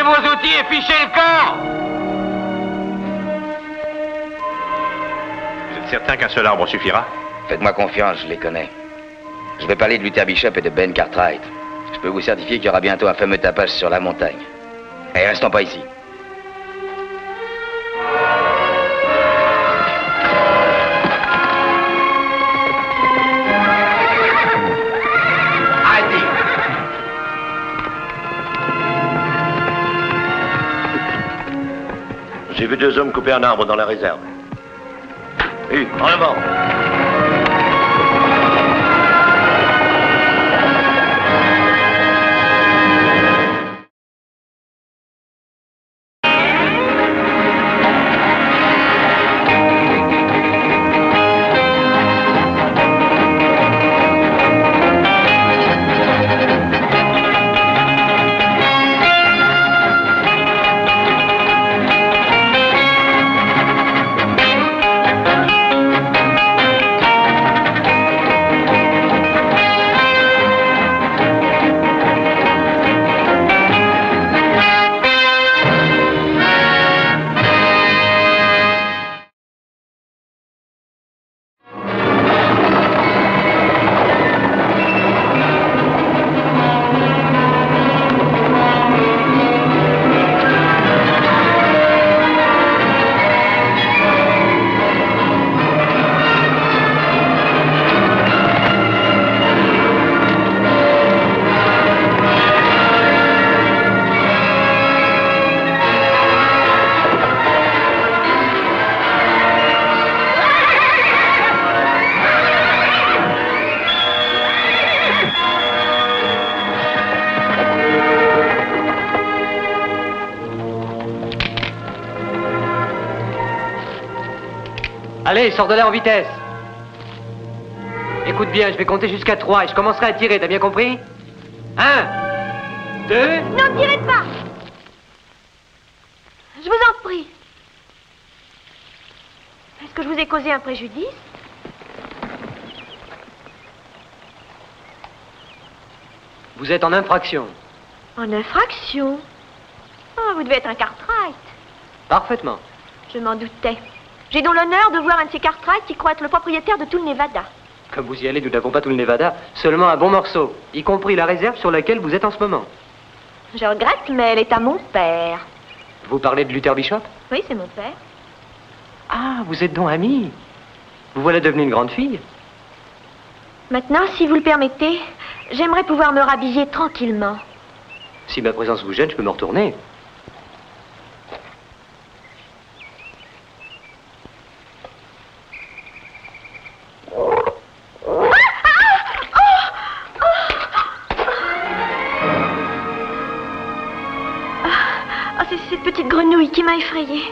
Prenez vos outils et fichez le camp! Vous êtes certain qu'un seul arbre suffira? Faites-moi confiance, je les connais. Je vais parler de Luther Bishop et de Ben Cartwright. Je peux vous certifier qu'il y aura bientôt un fameux tapage sur la montagne. Et restons pas ici. Arrêtez! J'ai vu 2 hommes couper un arbre dans la réserve. En avant! Allez, sors de là en vitesse. Écoute bien, je vais compter jusqu'à 3 et je commencerai à tirer, t'as bien compris? 1, 2... Non, tirez pas! Je vous en prie. Est-ce que je vous ai causé un préjudice? Vous êtes en infraction. En infraction? Oh, vous devez être un Cartwright. Parfaitement. Je m'en doutais. J'ai donc l'honneur de voir un de ces Cartwright qui croit être le propriétaire de tout le Nevada. Comme vous y allez, nous n'avons pas tout le Nevada, seulement un bon morceau, y compris la réserve sur laquelle vous êtes en ce moment. Je regrette, mais elle est à mon père. Vous parlez de Luther Bishop? Oui, c'est mon père. Ah, vous êtes donc amie. Vous voilà devenue une grande fille. Maintenant, si vous le permettez, j'aimerais pouvoir me rhabiller tranquillement. Si ma présence vous gêne, je peux me retourner. C'est cette petite grenouille qui m'a effrayée.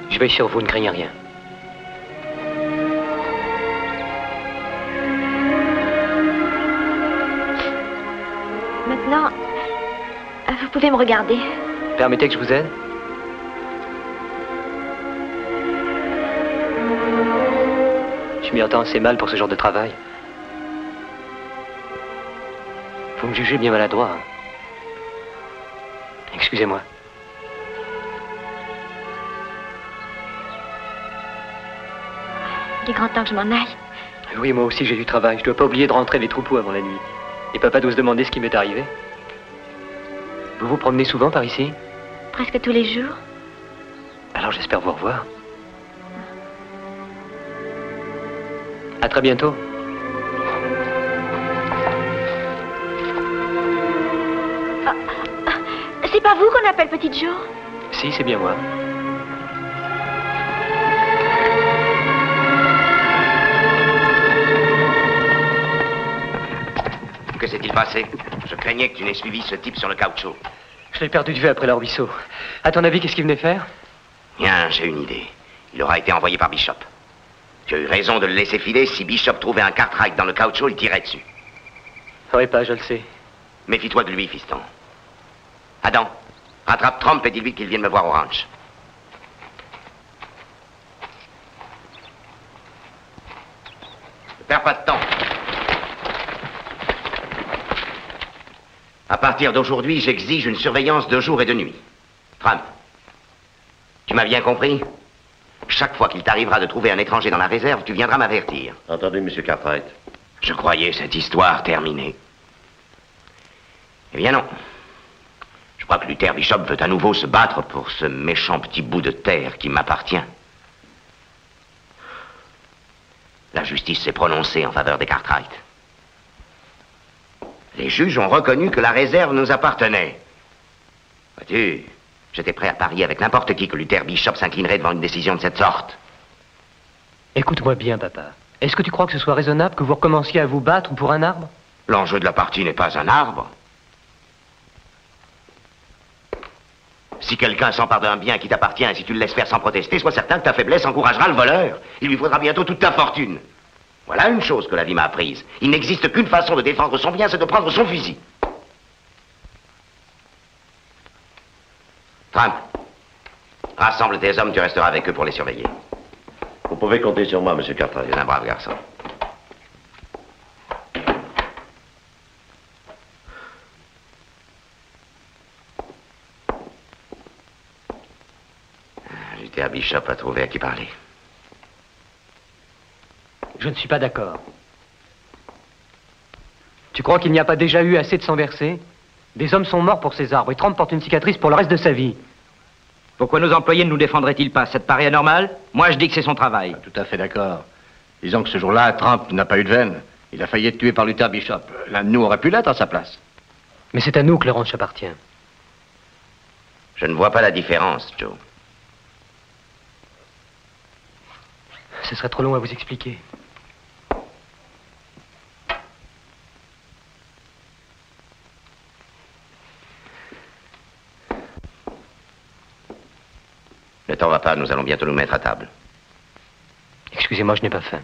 Je veille sur vous, ne craignez rien. Maintenant, vous pouvez me regarder. Permettez que je vous aide? Je m'y attends assez mal pour ce genre de travail. Vous me jugez bien maladroit. Hein. Excusez-moi. Il est grand temps que je m'en aille. Oui, moi aussi j'ai du travail. Je dois pas oublier de rentrer les troupeaux avant la nuit. Et papa doit se demander ce qui m'est arrivé. Vous vous promenez souvent par ici? Presque tous les jours. Alors j'espère vous revoir. À très bientôt. C'est pas vous qu'on appelle Petite Jo? Si, c'est bien moi. Que s'est-il passé? Je craignais que tu n'aies suivi ce type sur le caoutchouc. Je l'ai perdu de vue après le ruisseau. À ton avis, qu'est-ce qu'il venait faire? Bien, j'ai une idée. Il aura été envoyé par Bishop. Tu as eu raison de le laisser filer. Si Bishop trouvait un Cartwright dans le caoutchouc, il tirait dessus. Oui, pas, je le sais. Méfie-toi de lui, fiston. Adam, rattrape Trump et dis-lui qu'il vienne me voir au ranch. Ne perds pas de temps. À partir d'aujourd'hui, j'exige une surveillance de jour et de nuit. Trump, tu m'as bien compris? Chaque fois qu'il t'arrivera de trouver un étranger dans la réserve, tu viendras m'avertir. Entendu, Monsieur Cartwright. Je croyais cette histoire terminée. Eh bien non. Je crois que Luther Bishop veut à nouveau se battre pour ce méchant petit bout de terre qui m'appartient. La justice s'est prononcée en faveur des Cartwright. Les juges ont reconnu que la réserve nous appartenait. Vois-tu, j'étais prêt à parier avec n'importe qui que Luther Bishop s'inclinerait devant une décision de cette sorte. Écoute-moi bien, papa. Est-ce que tu crois que ce soit raisonnable que vous recommenciez à vous battre pour un arbre? L'enjeu de la partie n'est pas un arbre. Si quelqu'un s'empare d'un bien qui t'appartient et si tu le laisses faire sans protester, sois certain que ta faiblesse encouragera le voleur. Il lui faudra bientôt toute ta fortune. Voilà une chose que la vie m'a apprise. Il n'existe qu'une façon de défendre son bien, c'est de prendre son fusil. Trump, rassemble tes hommes, tu resteras avec eux pour les surveiller. Vous pouvez compter sur moi, Monsieur Cartwright. Tu es un brave garçon. Luther Bishop a trouvé à qui parler. Je ne suis pas d'accord. Tu crois qu'il n'y a pas déjà eu assez de sang versé? Des hommes sont morts pour ces arbres et Trump porte une cicatrice pour le reste de sa vie. Pourquoi nos employés ne nous défendraient-ils pas? Ça te paraît anormal? Moi, je dis que c'est son travail. Tout à fait d'accord. Disons que ce jour-là, Trump n'a pas eu de veine. Il a failli être tué par Luther Bishop. L'un de nous aurait pu l'être à sa place. Mais c'est à nous que le ranch appartient. Je ne vois pas la différence, Joe. Ce serait trop long à vous expliquer. Ne t'en va pas, nous allons bientôt nous mettre à table. Excusez-moi, je n'ai pas faim.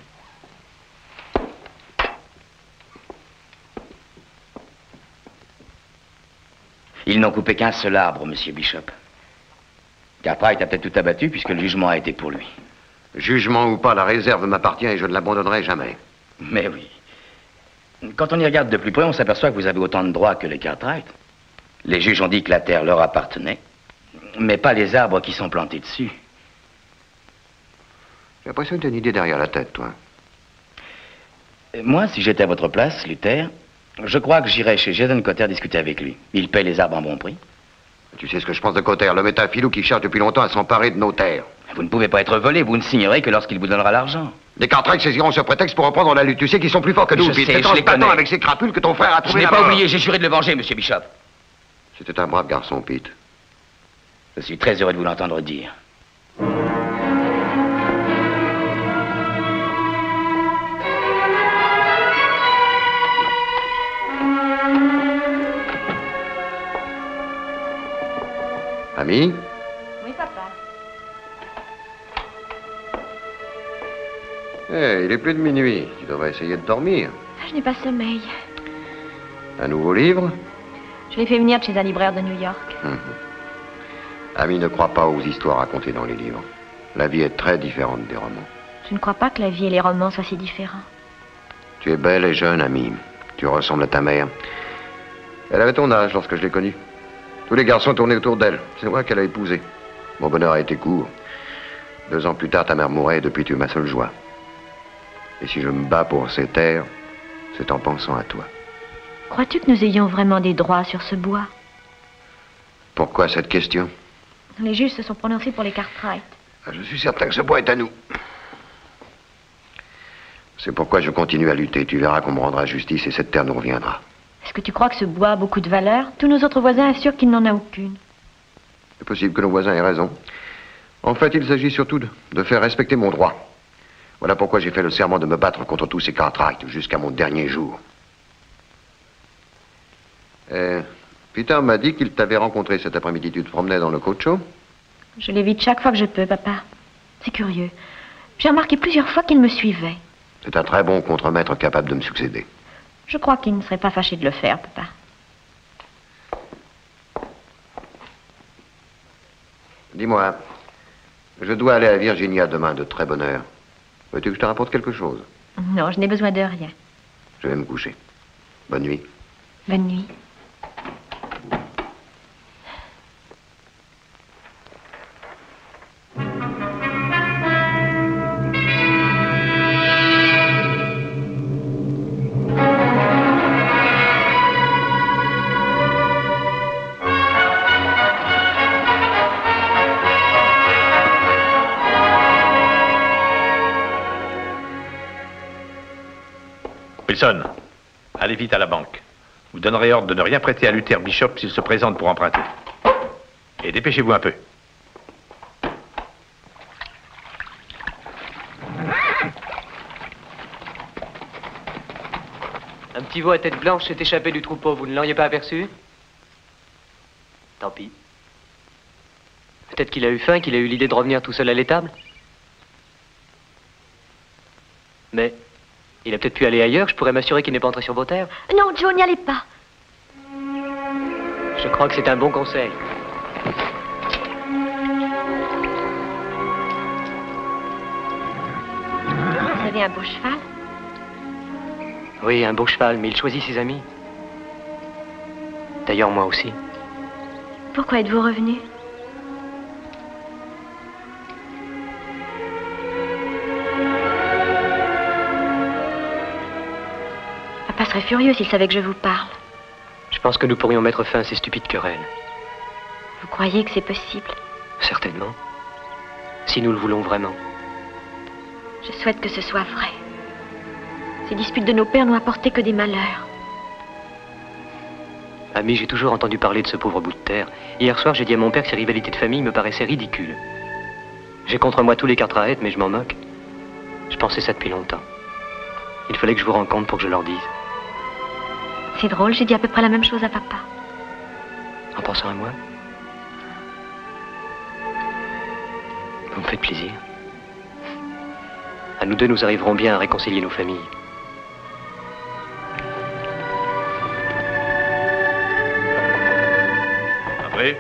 Ils n'ont coupé qu'un seul arbre, Monsieur Bishop. Cartwright a peut-être tout abattu puisque le jugement a été pour lui. Jugement ou pas, la réserve m'appartient et je ne l'abandonnerai jamais. Mais oui. Quand on y regarde de plus près, on s'aperçoit que vous avez autant de droits que les Cartwright. Les juges ont dit que la terre leur appartenait, mais pas les arbres qui sont plantés dessus. J'ai l'impression que tu as une idée derrière la tête, toi. Moi, si j'étais à votre place, Luther, je crois que j'irais chez Jason Cotter discuter avec lui. Il paye les arbres en bon prix. Tu sais ce que je pense de Cotter, l'homme est un filou qui cherche depuis longtemps à s'emparer de nos terres. Vous ne pouvez pas être volé, vous ne signerez que lorsqu'il vous donnera l'argent. Des Cartwright saisiront ce prétexte pour reprendre la lutte. Tu sais qu'ils sont plus forts que nous, Je Pete. sais, C'est je en les se battant connais. avec ces crapules que ton frère a Je trouvé n'ai la pas mort. oublié, j'ai juré de le venger, Monsieur Bishop. C'était un brave garçon, Pete. Je suis très heureux de vous l'entendre dire. Ami? Oui, papa. Il est plus de minuit. Tu devrais essayer de dormir. Ah, je n'ai pas sommeil. Un nouveau livre? Je l'ai fait venir de chez un libraire de New York. Ami, ne crois pas aux histoires racontées dans les livres. La vie est très différente des romans. Je ne crois pas que la vie et les romans soient si différents. Tu es belle et jeune, Ami. Tu ressembles à ta mère. Elle avait ton âge lorsque je l'ai connue. Tous les garçons tournaient autour d'elle. C'est moi qu'elle a épousé. Mon bonheur a été court. 2 ans plus tard, ta mère mourait et depuis, tu es ma seule joie. Et si je me bats pour ces terres, c'est en pensant à toi. Crois-tu que nous ayons vraiment des droits sur ce bois? Pourquoi cette question? Les juges se sont prononcés pour les Cartwright. Je suis certain que ce bois est à nous. C'est pourquoi je continue à lutter. Tu verras qu'on me rendra justice et cette terre nous reviendra. Est-ce que tu crois que ce bois a beaucoup de valeur? Tous nos autres voisins assurent qu'il n'en a aucune. C'est possible que nos voisins aient raison. En fait, il s'agit surtout de faire respecter mon droit. Voilà pourquoi j'ai fait le serment de me battre contre tous ces Cartwright jusqu'à mon dernier jour. Peter m'a dit qu'il t'avait rencontré cet après-midi. Tu te promenais dans le cocho? Je l'évite chaque fois que je peux, papa. C'est curieux. J'ai remarqué plusieurs fois qu'il me suivait. C'est un très bon contremaître capable de me succéder. Je crois qu'il ne serait pas fâché de le faire, papa. Dis-moi, je dois aller à Virginia demain de très bonne heure. Veux-tu que je te rapporte quelque chose? Non, je n'ai besoin de rien. Je vais me coucher. Bonne nuit. Bonne nuit. Wilson, allez vite à la banque. Vous donnerez ordre de ne rien prêter à Luther Bishop s'il se présente pour emprunter. Et dépêchez-vous un peu. Un petit veau à tête blanche s'est échappé du troupeau, vous ne l'auriez pas aperçu? Tant pis. Peut-être qu'il a eu faim, qu'il a eu l'idée de revenir tout seul à l'étable. Mais il a peut-être pu aller ailleurs, je pourrais m'assurer qu'il n'est pas entré sur vos terres. Non, Joe, n'y allez pas. Je crois que c'est un bon conseil. Vous avez un beau cheval? Oui, un beau cheval, mais il choisit ses amis. D'ailleurs, moi aussi. Pourquoi êtes-vous revenu? Papa serait furieux s'il savait que je vous parle. Je pense que nous pourrions mettre fin à ces stupides querelles. Vous croyez que c'est possible? Certainement. Si nous le voulons vraiment. Je souhaite que ce soit vrai. Ces disputes de nos pères n'ont apporté que des malheurs. Ami, j'ai toujours entendu parler de ce pauvre bout de terre. Hier soir, j'ai dit à mon père que ces rivalités de famille me paraissaient ridicules. J'ai contre moi tous les Cartwright, mais je m'en moque. Je pensais ça depuis longtemps. Il fallait que je vous rencontre pour que je leur dise. C'est drôle, j'ai dit à peu près la même chose à papa. En pensant à moi? Vous me faites plaisir. À nous deux, nous arriverons bien à réconcilier nos familles. Après.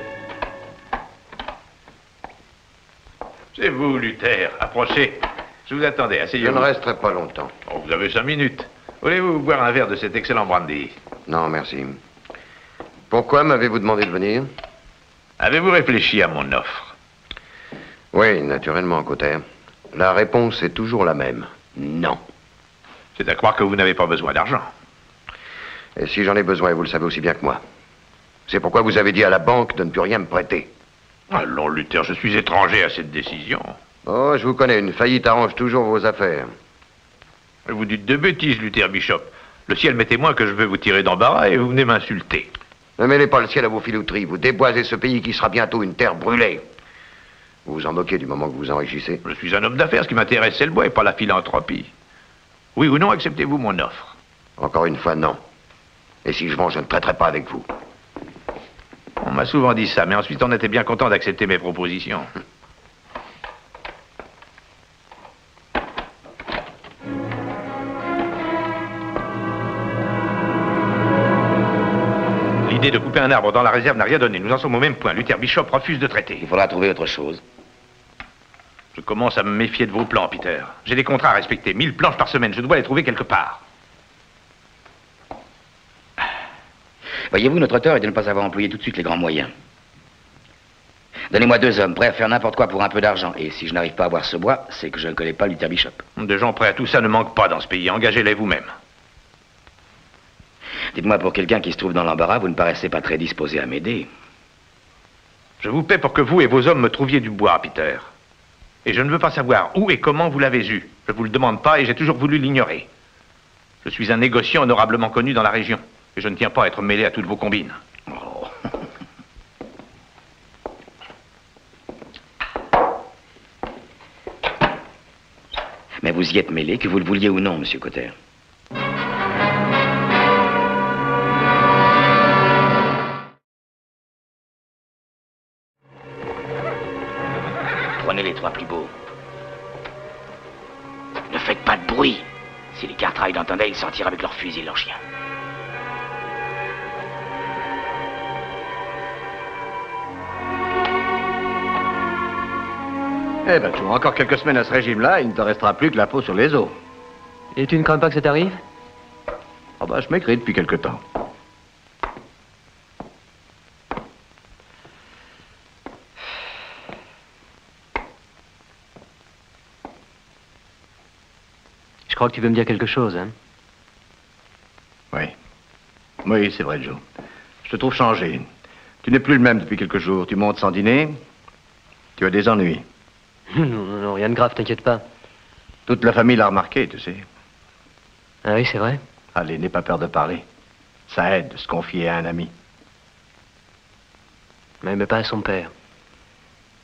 C'est vous, Luther. Approchez. Je vous attendais. Asseyez-vous. Je ne resterai pas longtemps. Oh, vous avez 5 minutes. Voulez-vous boire un verre de cet excellent brandy? Non, merci. Pourquoi m'avez-vous demandé de venir? Avez-vous réfléchi à mon offre? Oui, naturellement, Cotter. La réponse est toujours la même. Non. C'est à croire que vous n'avez pas besoin d'argent. Et si j'en ai besoin, vous le savez aussi bien que moi. C'est pourquoi vous avez dit à la banque de ne plus rien me prêter. Allons, Luther, je suis étranger à cette décision. Oh, je vous connais, une faillite arrange toujours vos affaires. Vous dites de bêtises, Luther Bishop. Le ciel m'est témoin que je vais vous tirer d'embarras et vous venez m'insulter. Ne mêlez pas le ciel à vos filouteries. Vous déboisez ce pays qui sera bientôt une terre brûlée. Vous vous en moquez du moment que vous enrichissez. Je suis un homme d'affaires. Ce qui m'intéresse, c'est le bois et pas la philanthropie. Oui ou non, acceptez-vous mon offre? Encore une fois, non. Et si je vends, je ne traiterai pas avec vous. On m'a souvent dit ça, mais ensuite on était bien content d'accepter mes propositions. L'idée de couper un arbre dans la réserve n'a rien donné. Nous en sommes au même point. Luther Bishop refuse de traiter. Il faudra trouver autre chose. Je commence à me méfier de vos plans, Peter. J'ai des contrats à respecter. 1000 planches par semaine. Je dois les trouver quelque part. Voyez-vous, notre tort est de ne pas avoir employé tout de suite les grands moyens. Donnez-moi 2 hommes prêts à faire n'importe quoi pour un peu d'argent. Et si je n'arrive pas à avoir ce bois, c'est que je ne connais pas Luther Bishop. Des gens prêts à tout ça ne manquent pas dans ce pays. Engagez-les vous-même. Dites-moi, pour quelqu'un qui se trouve dans l'embarras, vous ne paraissez pas très disposé à m'aider. Je vous paie pour que vous et vos hommes me trouviez du bois, Peter. Et je ne veux pas savoir où et comment vous l'avez eu. Je ne vous le demande pas et j'ai toujours voulu l'ignorer. Je suis un négociant honorablement connu dans la région. Et je ne tiens pas à être mêlé à toutes vos combines. Oh. Mais vous y êtes mêlé, que vous le vouliez ou non, monsieur Cotter. Prenez les 3 plus beaux. Ne faites pas de bruit. Si les Cartwright entendaient, ils sortirent avec leurs fusils et leurs chiens. Eh ben, tu auras encore quelques semaines à ce régime-là, il ne te restera plus que la peau sur les os. Et tu ne crains pas que ça t'arrive? Ah bah, je m'écris depuis quelque temps. Je crois que tu veux me dire quelque chose, hein? Oui. Oui, c'est vrai, Joe. Je te trouve changé. Tu n'es plus le même depuis quelques jours. Tu montes sans dîner. Tu as des ennuis. Non, rien de grave, t'inquiète pas. Toute la famille l'a remarqué, tu sais. Ah oui, c'est vrai. Allez, n'aie pas peur de parler. Ça aide de se confier à un ami. Mais pas à son père.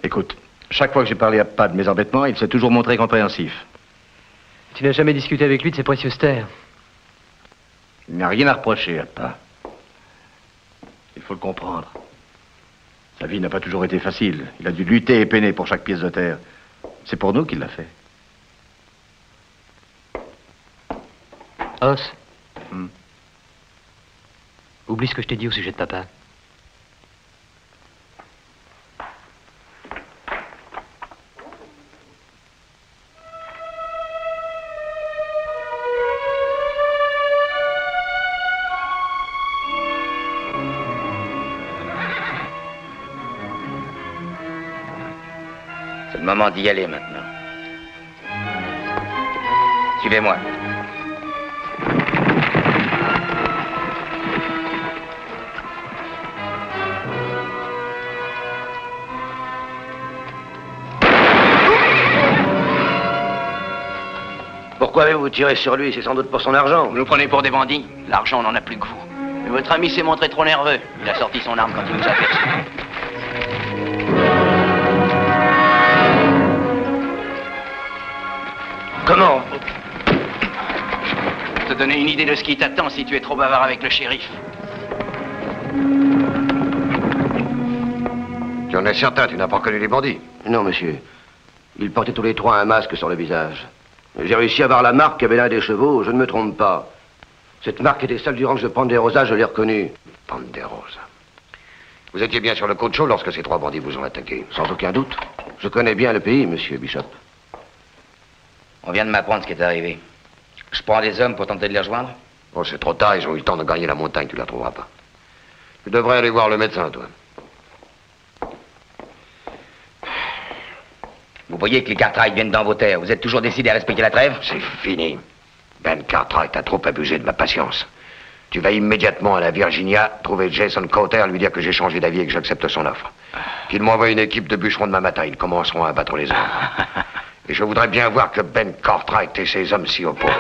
Écoute, chaque fois que j'ai parlé à Papa de mes embêtements, il s'est toujours montré compréhensif. Tu n'as jamais discuté avec lui de ses précieuses terres? Il n'a rien à reprocher à Papa. Il faut le comprendre. Sa vie n'a pas toujours été facile. Il a dû lutter et peiner pour chaque pièce de terre. C'est pour nous qu'il l'a fait. Os. Oublie ce que je t'ai dit au sujet de papa. C'est le moment d'y aller maintenant. Suivez-moi. Pourquoi avez-vous tiré sur lui? C'est sans doute pour son argent. Vous nous prenez pour des bandits. L'argent, on n'en a plus que vous. Mais votre ami s'est montré trop nerveux. Il a sorti son arme quand il nous a aperçus. Comment? Pour te donner une idée de ce qui t'attend si tu es trop bavard avec le shérif. Tu en es certain, tu n'as pas reconnu les bandits? Non, monsieur. Ils portaient tous les trois un masque sur le visage. J'ai réussi à voir la marque qu'avait l'un des chevaux, je ne me trompe pas. Cette marque était celle du ranch de Ponderosa, je l'ai reconnue. Ponderosa. Vous étiez bien sur le Cocho lorsque ces trois bandits vous ont attaqué? Sans aucun doute. Je connais bien le pays, monsieur Bishop. On vient de m'apprendre ce qui est arrivé. Je prends des hommes pour tenter de les rejoindre? Oh, c'est trop tard, ils ont eu le temps de gagner la montagne, tu la trouveras pas. Tu devrais aller voir le médecin, toi. Vous voyez que les Cartwright viennent dans vos terres. Vous êtes toujours décidé à respecter la trêve? C'est fini. Ben Cartwright a trop abusé de ma patience. Tu vas immédiatement à la Virginia, trouver Jason Cotter, lui dire que j'ai changé d'avis et que j'accepte son offre. Qu'il m'envoie une équipe de bûcherons demain matin. Ils commenceront à abattre les hommes. Et je voudrais bien voir que Ben Cartwright et ses hommes s'y opposent.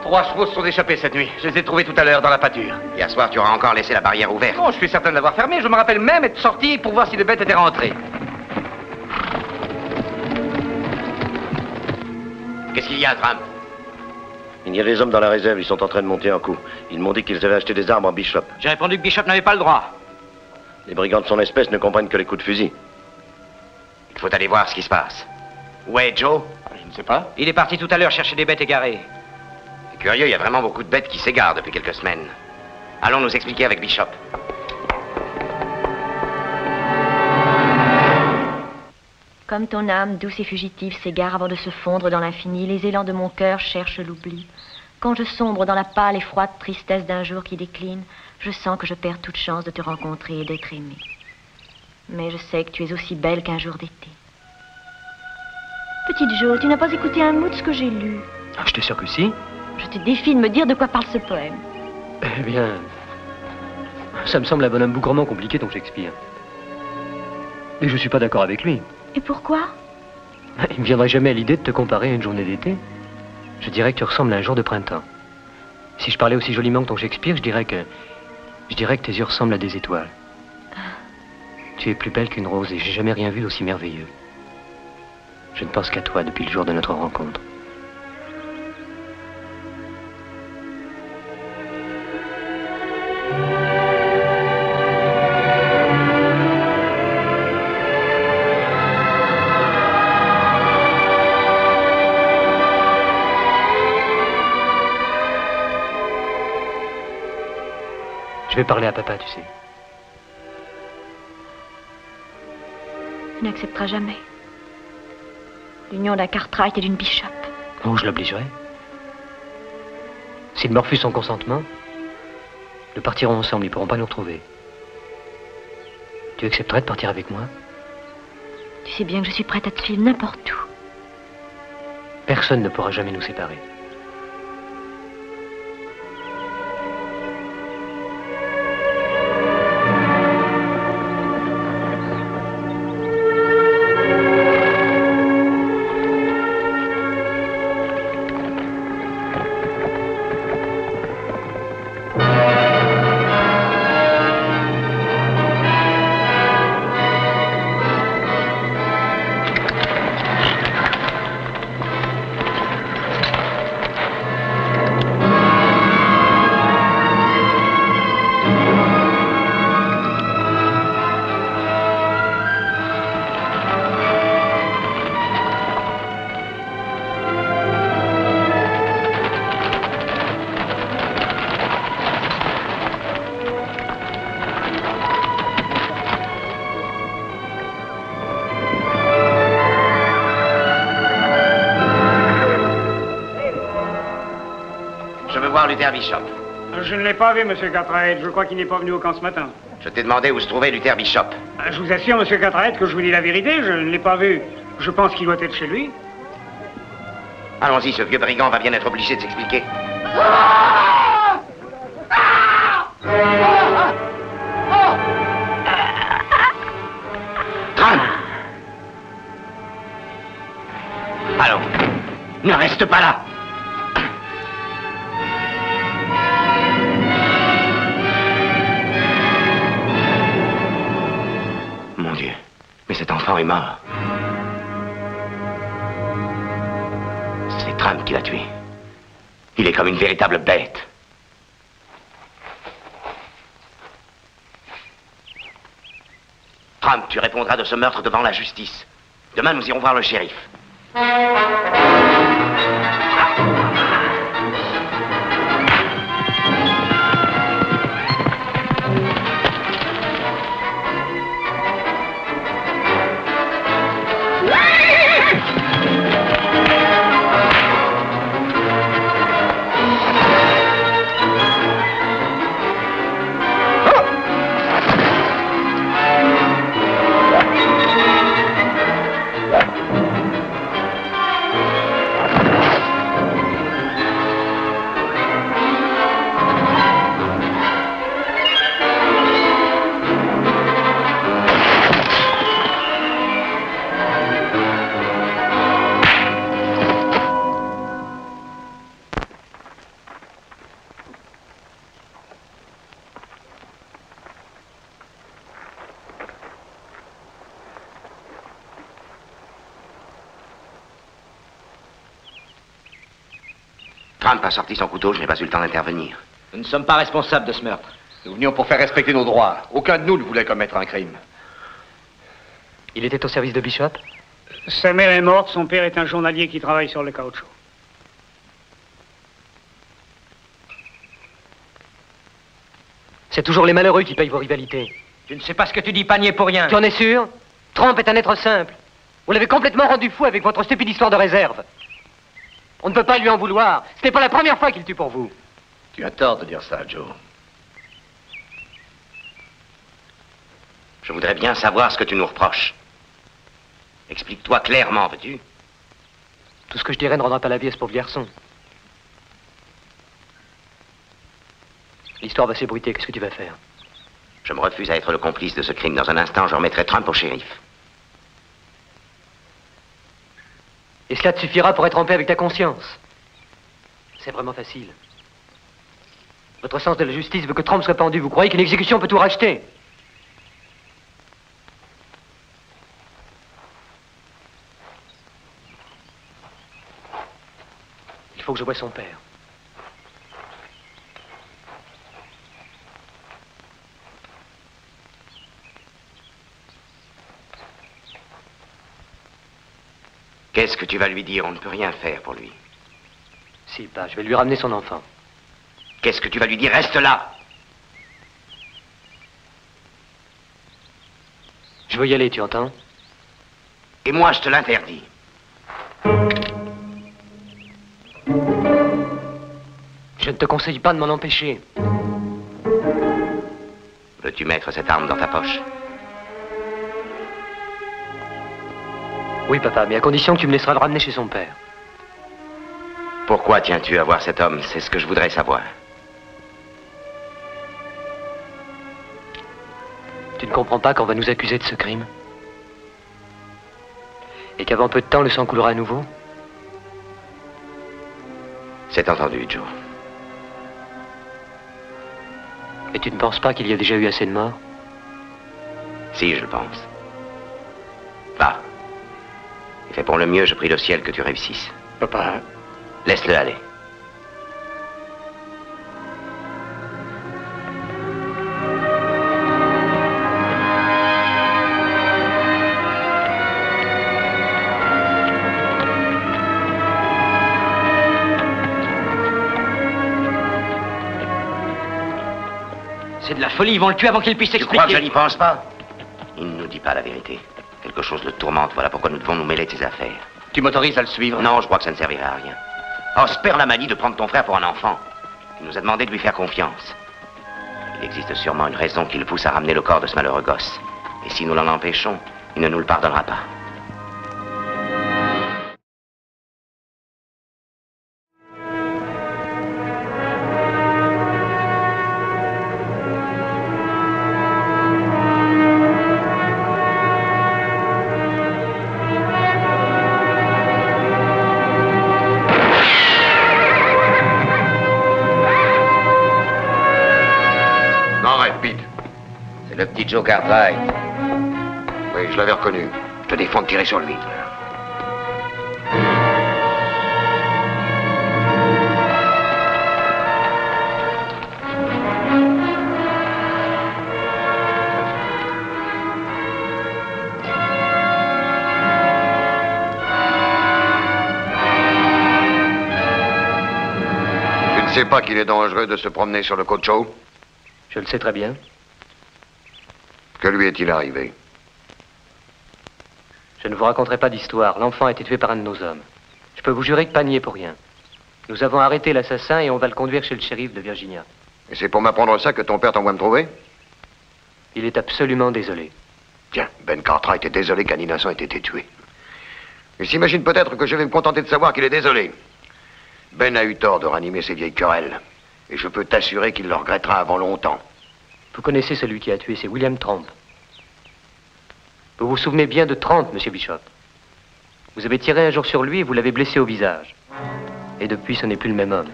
Trois chevaux se sont échappés cette nuit. Je les ai trouvés tout à l'heure dans la pâture. Hier soir, tu auras encore laissé la barrière ouverte. Non, je suis certain de l'avoir fermée. Je me rappelle même être sorti pour voir si les bêtes étaient rentrées. Qu'est-ce qu'il y a, Trump? Il y a des hommes dans la réserve, ils sont en train de monter un coup. Ils m'ont dit qu'ils avaient acheté des armes en Bishop. J'ai répondu que Bishop n'avait pas le droit. Les brigands de son espèce ne comprennent que les coups de fusil. Il faut aller voir ce qui se passe. Où est Joe? Je ne sais pas. Il est parti tout à l'heure chercher des bêtes égarées. C'est curieux, il y a vraiment beaucoup de bêtes qui s'égarent depuis quelques semaines. Allons nous expliquer avec Bishop. Comme ton âme douce et fugitive s'égare avant de se fondre dans l'infini, les élans de mon cœur cherchent l'oubli. Quand je sombre dans la pâle et froide tristesse d'un jour qui décline, je sens que je perds toute chance de te rencontrer et d'être aimée. Mais je sais que tu es aussi belle qu'un jour d'été. Petite Jo, tu n'as pas écouté un mot de ce que j'ai lu. Ah, je t'assure que si. Je te défie de me dire de quoi parle ce poème. Eh bien, ça me semble un bonhomme bougrement compliqué, ton Shakespeare. Et je suis pas d'accord avec lui. Et pourquoi? Il me viendrait jamais à l'idée de te comparer à une journée d'été. Je dirais que tu ressembles à un jour de printemps. Si je parlais aussi joliment que ton Shakespeare, je dirais que tes yeux ressemblent à des étoiles. Tu es plus belle qu'une rose et j'ai jamais rien vu d'aussi merveilleux. Je ne pense qu'à toi depuis le jour de notre rencontre. Je vais parler à papa, tu sais. Il n'acceptera jamais l'union d'un Cartwright et d'une Bishop. Oh, je l'obligerai. S'il me refuse son consentement, nous partirons ensemble, ils ne pourront pas nous retrouver. Tu accepterais de partir avec moi? Tu sais bien que je suis prête à te suivre n'importe où. Personne ne pourra jamais nous séparer. Luther Bishop. Je ne l'ai pas vu, Monsieur Cartwright. Je crois qu'il n'est pas venu au camp ce matin. Je t'ai demandé où se trouvait Luther Bishop. Je vous assure, Monsieur Cartwright, que je vous dis la vérité. Je ne l'ai pas vu. Je pense qu'il doit être chez lui. Allons-y, ce vieux brigand va bien être obligé de s'expliquer. Trump! Allons, ne reste pas là. Mon Dieu, mais cet enfant est mort. C'est Trump qui l'a tué. Il est comme une véritable bête. Trump, tu répondras de ce meurtre devant la justice. Demain, nous irons voir le shérif. Trump a sorti son couteau, je n'ai pas eu le temps d'intervenir. Nous ne sommes pas responsables de ce meurtre. Nous venions pour faire respecter nos droits. Aucun de nous ne voulait commettre un crime. Il était au service de Bishop? Sa mère est morte, son père est un journalier qui travaille sur le caoutchouc. C'est toujours les malheureux qui payent vos rivalités. Tu ne sais pas ce que tu dis, panier, pour rien. Tu en es sûr? Trump est un être simple. Vous l'avez complètement rendu fou avec votre stupide histoire de réserve. On ne peut pas lui en vouloir. Ce n'est pas la première fois qu'il tue pour vous. Tu as tort de dire ça, Joe. Je voudrais bien savoir ce que tu nous reproches. Explique-toi clairement, veux-tu? Tout ce que je dirais ne rendra pas la vie à ce pauvre garçon. L'histoire va s'ébruiter. Qu'est-ce que tu vas faire? Je me refuse à être le complice de ce crime. Dans un instant, je remettrai Trump au shérif. Et cela te suffira pour être en paix avec ta conscience? C'est vraiment facile. Votre sens de la justice veut que Trump soit pendu. Vous croyez qu'une exécution peut tout racheter? Il faut que je voie son père. Qu'est-ce que tu vas lui dire? On ne peut rien faire pour lui. Si, pas. Je vais lui ramener son enfant. Qu'est-ce que tu vas lui dire? Reste là! Je veux y aller, tu entends? Et moi, je te l'interdis. Je ne te conseille pas de m'en empêcher. Veux-tu mettre cette arme dans ta poche? Oui, papa, mais à condition que tu me laisseras le ramener chez son père. Pourquoi tiens-tu à voir cet homme? C'est ce que je voudrais savoir. Tu ne comprends pas qu'on va nous accuser de ce crime? Et qu'avant peu de temps, le sang coulera à nouveau? C'est entendu, Joe. Et tu ne penses pas qu'il y a déjà eu assez de morts? Si, je le pense. Va. Et fais pour le mieux, je prie le ciel que tu réussisses. Papa. Laisse-le aller. C'est de la folie, ils vont le tuer avant qu'il puisse Tu expliquer. crois que je n'y pense pas? Il ne nous dit pas la vérité. Quelque chose le tourmente, voilà pourquoi nous devons nous mêler de ses affaires. Tu m'autorises à le suivre? Non, je crois que ça ne servirait à rien. Osper la manie de prendre ton frère pour un enfant. Il nous a demandé de lui faire confiance. Il existe sûrement une raison qui le pousse à ramener le corps de ce malheureux gosse. Et si nous l'en empêchons, il ne nous le pardonnera pas. Le petit Joe Cartwright. Oui, je l'avais reconnu. Je te défends de tirer sur lui. Tu ne sais pas qu'il est dangereux de se promener sur le Cocho? Je le sais très bien. Que lui est-il arrivé? Je ne vous raconterai pas d'histoire. L'enfant a été tué par un de nos hommes. Je peux vous jurer que pas nier pour rien. Nous avons arrêté l'assassin et on va le conduire chez le shérif de Virginia. Et c'est pour m'apprendre ça que ton père t'envoie me trouver? Il est absolument désolé. Tiens, Ben Cartwright est désolé qu'un innocent ait été tué. Il s'imagine peut-être que je vais me contenter de savoir qu'il est désolé. Ben a eu tort de ranimer ses vieilles querelles. Et je peux t'assurer qu'il le regrettera avant longtemps. Vous connaissez celui qui a tué, c'est William Tromp. Vous vous souvenez bien de Tromp, monsieur Bishop. Vous avez tiré un jour sur lui et vous l'avez blessé au visage. Et depuis, ce n'est plus le même homme.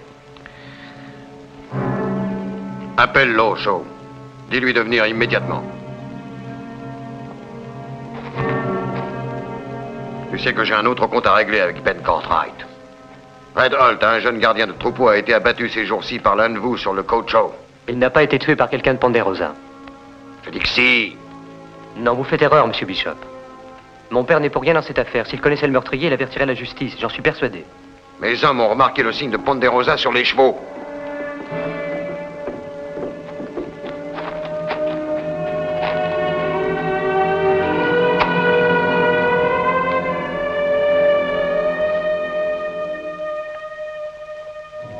Appelle-le, Shaw. Dis-lui de venir immédiatement. Tu sais que j'ai un autre compte à régler avec Ben Cartwright. Red Holt, un jeune gardien de troupeau, a été abattu ces jours-ci par l'un de vous sur le Cocho. Il n'a pas été tué par quelqu'un de Ponderosa. Je dis que si. Non, vous faites erreur, monsieur Bishop. Mon père n'est pour rien dans cette affaire. S'il connaissait le meurtrier, il avertirait la justice. J'en suis persuadé. Mes hommes ont remarqué le signe de Ponderosa sur les chevaux.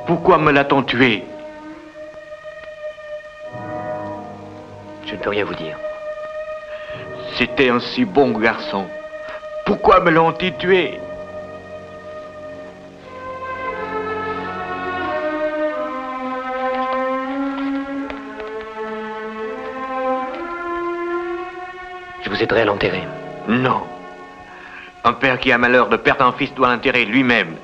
Pourquoi me l'a-t-on tué? Je ne peux rien vous dire. C'était un si bon garçon. Pourquoi me l'ont-ils tué? Je vous aiderai à l'enterrer. Non. Un père qui a malheur de perdre un fils doit l'enterrer lui-même.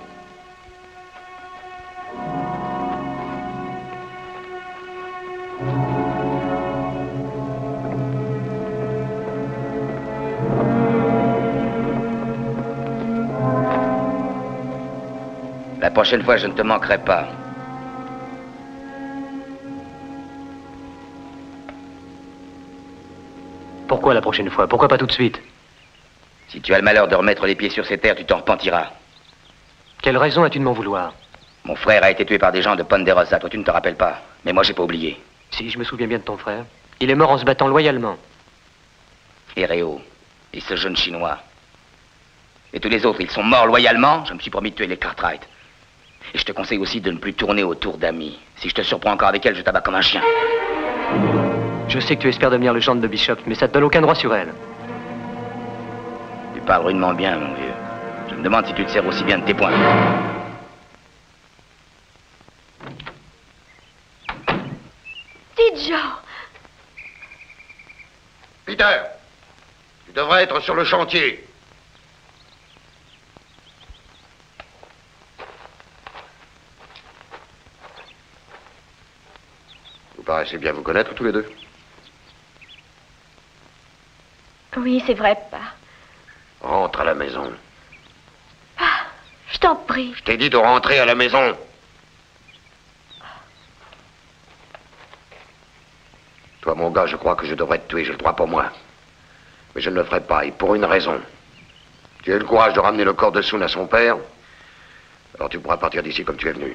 La prochaine fois, je ne te manquerai pas. Pourquoi la prochaine fois? Pourquoi pas tout de suite? Si tu as le malheur de remettre les pieds sur ces terres, tu t'en repentiras. Quelle raison as-tu de m'en vouloir? Mon frère a été tué par des gens de Ponderosa. Toi, tu ne te rappelles pas. Mais moi, j'ai pas oublié. Si, je me souviens bien de ton frère. Il est mort en se battant loyalement. Et Réo, et ce jeune Chinois. Et tous les autres, ils sont morts loyalement. Je me suis promis de tuer les Cartwright. Et je te conseille aussi de ne plus tourner autour d'amis. Si je te surprends encore avec elle, je t'abats comme un chien. Je sais que tu espères devenir le gendre de Bishop, mais ça te donne aucun droit sur elle. parles rudement bien, mon vieux. Je me demande si tu te sers aussi bien de tes poings. Dis, Joe. Peter, tu devrais être sur le chantier. Vous paraissez bien vous connaître tous les deux. Oui, c'est vrai, pas. Rentre à la maison. Ah, je t'en prie. Je t'ai dit de rentrer à la maison. Toi, mon gars, je crois que je devrais te tuer, j'ai le droit pour moi. Mais je ne le ferai pas, et pour une raison. Tu as eu le courage de ramener le corps de Sun à son père, alors tu pourras partir d'ici comme tu es venu.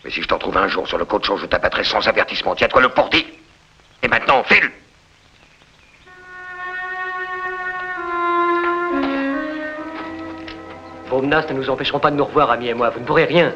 Mais si je t'en trouve un jour sur le côte chaud, je t'abattrai sans avertissement. Tiens, toi le porti. Et maintenant, file. Vos menaces ne nous empêcheront pas de nous revoir, Ami et moi. Vous ne pourrez rien.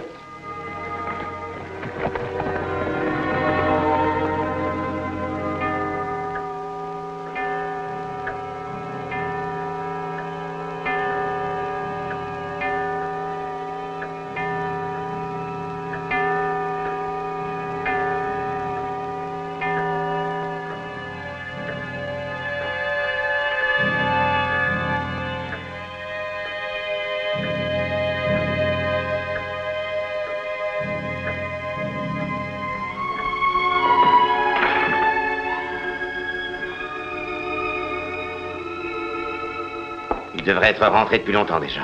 Il devrait être rentré depuis longtemps déjà.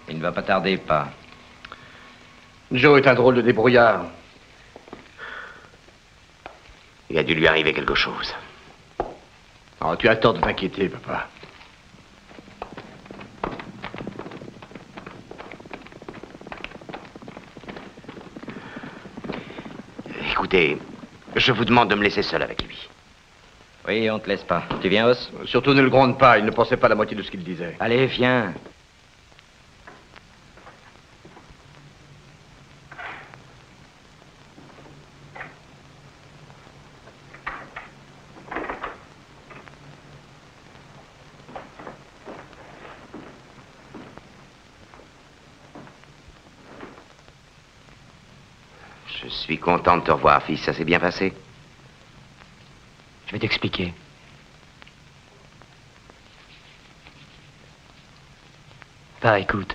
Il ne va pas tarder, pas. Joe est un drôle de débrouillard. Il a dû lui arriver quelque chose. Oh, tu as tort de t'inquiéter, papa. Écoutez, je vous demande de me laisser seul avec lui. Oui, on te laisse pas. Tu viens, Os? Surtout ne le gronde pas, il ne pensait pas la moitié de ce qu'il disait. Allez, viens. Je suis content de te revoir, fils. Ça s'est bien passé? Je vais t'expliquer. Pas, écoute.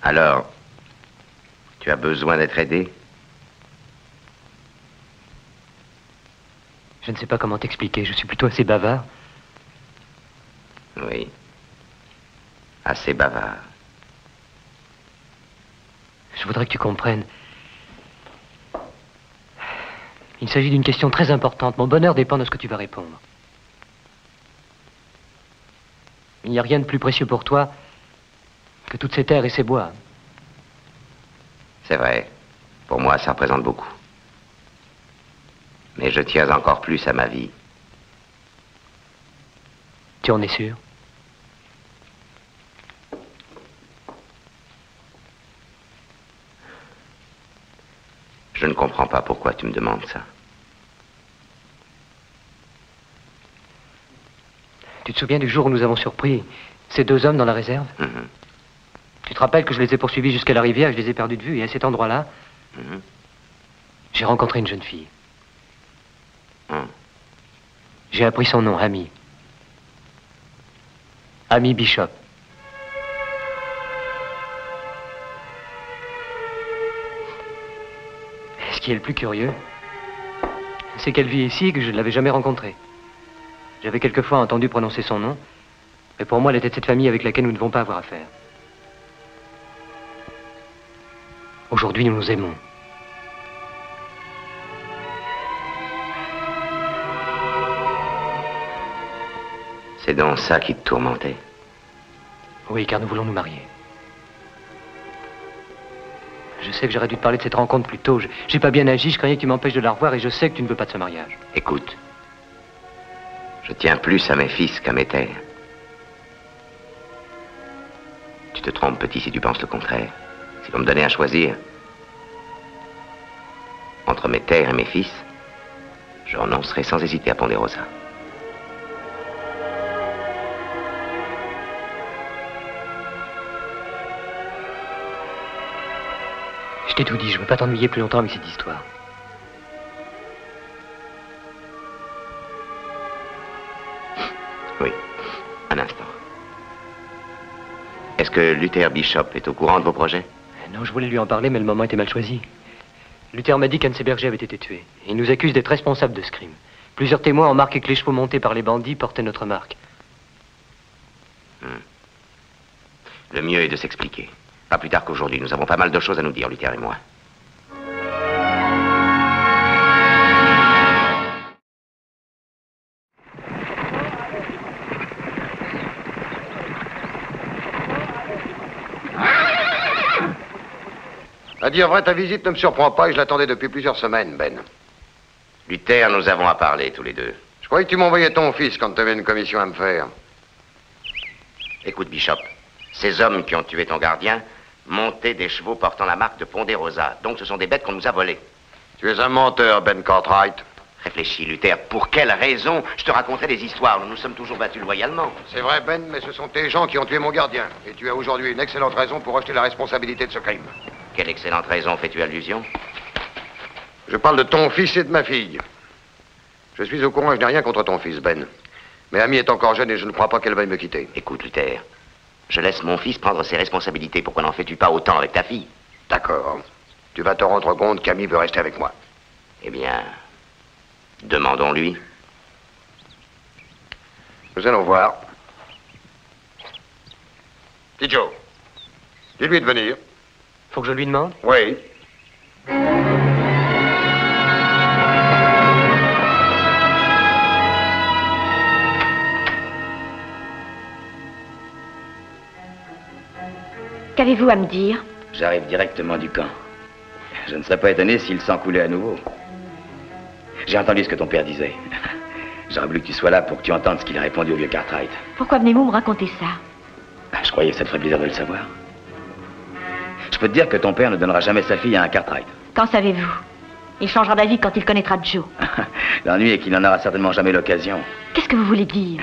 Alors, tu as besoin d'être aidé? Je ne sais pas comment t'expliquer. Je suis plutôt assez bavard. Oui. Assez bavard. Je voudrais que tu comprennes. Il s'agit d'une question très importante. Mon bonheur dépend de ce que tu vas répondre. Il n'y a rien de plus précieux pour toi que toutes ces terres et ces bois. C'est vrai. Pour moi, ça représente beaucoup. Mais je tiens encore plus à ma vie. Tu en es sûr? Je ne comprends pas pourquoi tu me demandes ça. Tu te souviens du jour où nous avons surpris ces deux hommes dans la réserve? Tu te rappelles que je les ai poursuivis jusqu'à la rivière et je les ai perdus de vue. Et à cet endroit-là, j'ai rencontré une jeune fille. J'ai appris son nom, Amy. Amy Bishop. Ce qui est le plus curieux, c'est qu'elle vit ici et que je ne l'avais jamais rencontrée. J'avais quelquefois entendu prononcer son nom, mais pour moi, elle était de cette famille avec laquelle nous ne devons pas avoir affaire. Aujourd'hui, nous nous aimons. C'est donc ça qui te tourmentait? Oui, car nous voulons nous marier. Je sais que j'aurais dû te parler de cette rencontre plus tôt. J'ai pas bien agi, je craignais que tu m'empêches de la revoir et je sais que tu ne veux pas de ce mariage. Écoute, Je tiens plus à mes fils qu'à mes terres. Tu te trompes, petit, si tu penses le contraire. Si l'on me donnait à choisir entre mes terres et mes fils, je renoncerais sans hésiter à Ponderosa. Je t'ai tout dit, je veux pas t'ennuyer plus longtemps avec cette histoire. Oui, un instant. Est-ce que Luther Bishop est au courant de vos projets? Non, je voulais lui en parler, mais le moment était mal choisi. Luther m'a dit qu'un de ses bergers avait été tué. Il nous accuse d'être responsables de ce crime. Plusieurs témoins ont marqué que les chevaux montés par les bandits portaient notre marque. Le mieux est de s'expliquer. Pas plus tard qu'aujourd'hui. Nous avons pas mal de choses à nous dire, Luther et moi. À dire vrai, ta visite ne me surprend pas et je l'attendais depuis plusieurs semaines, Ben. Luther, nous avons à parler tous les deux. Je croyais que tu m'envoyais ton fils quand tu avais une commission à me faire. Écoute, Bishop, ces hommes qui ont tué ton gardien montaient des chevaux portant la marque de Ponderosa. Donc ce sont des bêtes qu'on nous a volées. Tu es un menteur, Ben Cartwright. Réfléchis, Luther. Pour quelle raison je te raconterai des histoires? Nous nous sommes toujours battus loyalement. C'est vrai, Ben, mais ce sont tes gens qui ont tué mon gardien. Et tu as aujourd'hui une excellente raison pour rejeter la responsabilité de ce crime. Quelle excellente raison fais-tu allusion? Je parle de ton fils et de ma fille. Je suis au courant et je n'ai rien contre ton fils, Ben. Mais Amy est encore jeune et je ne crois pas qu'elle veuille me quitter. Écoute, Luther, je laisse mon fils prendre ses responsabilités. Pourquoi n'en fais-tu pas autant avec ta fille? D'accord. Tu vas te rendre compte qu'Amy veut rester avec moi. Eh bien, demandons-lui. Nous allons voir. Petit Joe, dis-lui de venir. Faut que je lui demande? Oui. Qu'avez-vous à me dire? J'arrive directement du camp. Je ne serais pas étonné s'il s'en coulait à nouveau. J'ai entendu ce que ton père disait. J'aurais voulu que tu sois là pour que tu entendes ce qu'il a répondu au vieux Cartwright. Pourquoi venez-vous me raconter ça? Je croyais que ça te ferait plaisir de le savoir. Je peux te dire que ton père ne donnera jamais sa fille à un Cartwright. Qu'en savez-vous? Il changera d'avis quand il connaîtra Joe. L'ennui est qu'il n'en aura certainement jamais l'occasion. Qu'est-ce que vous voulez dire?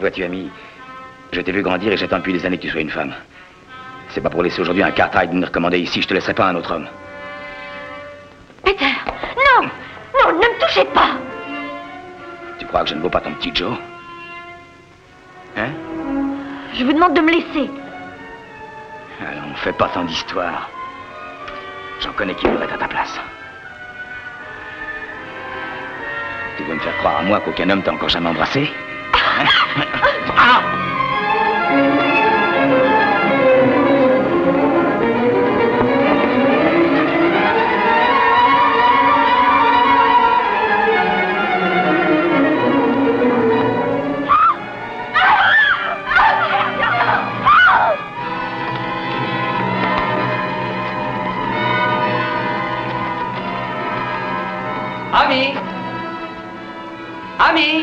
Vois-tu, Amy, je t'ai vu grandir et j'attends depuis des années que tu sois une femme. C'est pas pour laisser aujourd'hui un Cartwright venir commander ici, je te laisserai pas un autre homme. Peter, non! Non, ne me touchez pas! Tu crois que je ne vaux pas ton petit Joe? Hein? Je vous demande de me laisser. Alors, fais pas tant d'histoire. J'en connais qui voudraient à ta place. Tu veux me faire croire à moi qu'aucun homme t'a encore jamais embrassé? Hein? Ah! Amy! Amy!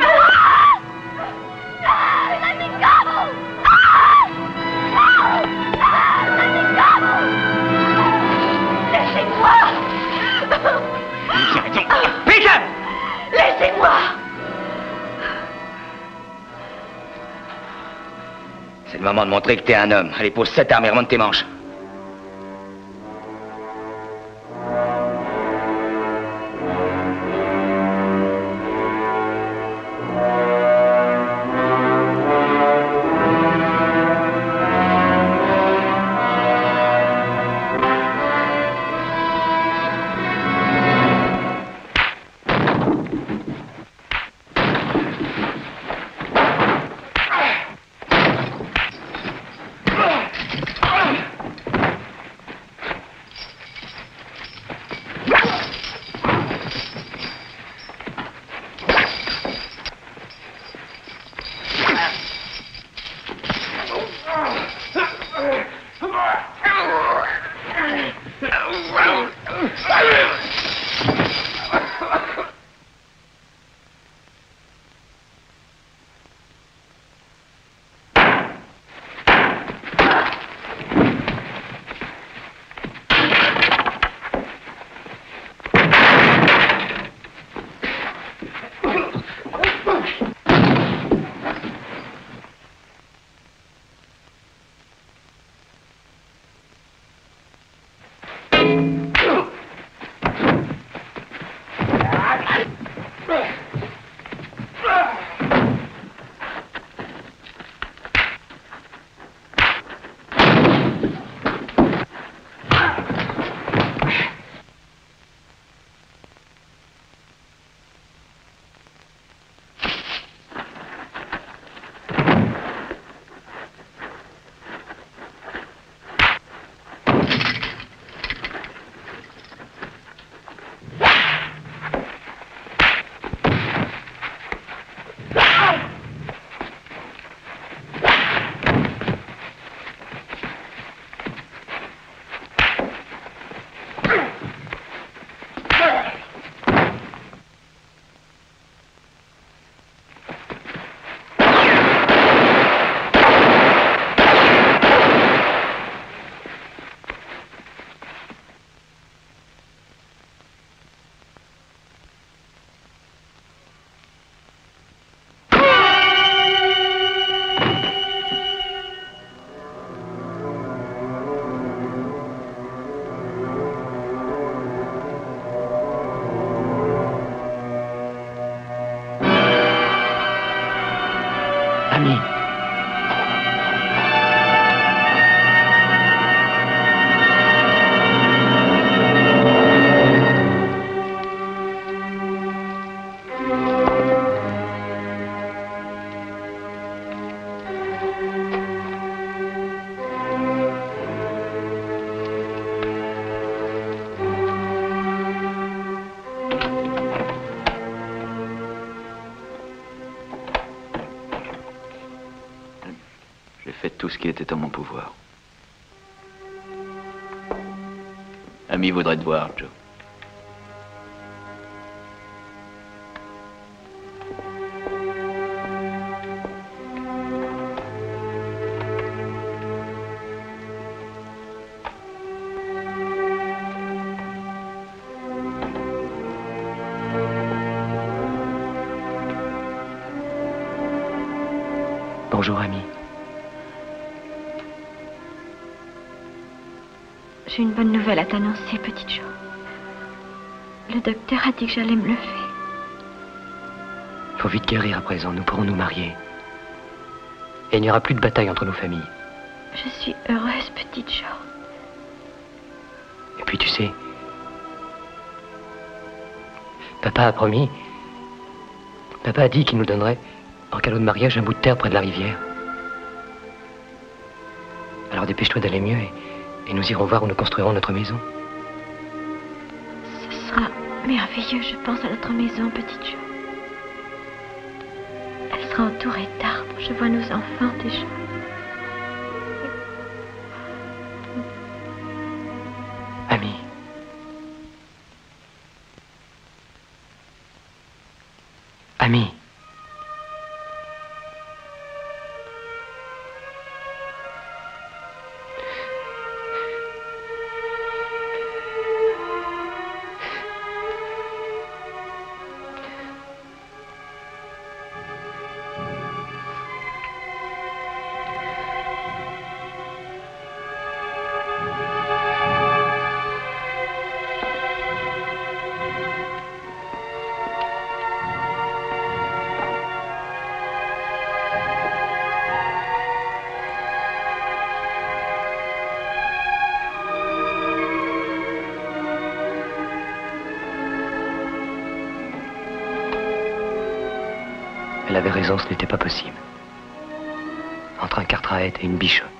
Laissez-moi! Peter! Laissez-moi! C'est le moment de montrer que t'es un homme. Allez, pose cette arme et remonte tes manches. Ami. J'ai fait tout ce qui était en mon pouvoir. Ami voudrait te voir, Joe. Bonjour, ami. J'ai une bonne nouvelle à t'annoncer, petite Jo. Le docteur a dit que j'allais me lever. Faut vite guérir à présent, nous pourrons nous marier. Et il n'y aura plus de bataille entre nos familles. Je suis heureuse, petite Jo. Et puis tu sais, papa a promis, papa a dit qu'il nous donnerait en cadeau de mariage un bout de terre près de la rivière. Alors dépêche-toi d'aller mieux et nous irons voir où nous construirons notre maison. Ce sera merveilleux, je pense à notre maison, petite Jo. Elle sera entourée d'arbres, je vois nos enfants déjà. Ami. Ami. Elle avait raison, ce n'était pas possible. Entre un Cartwright et une Bishop.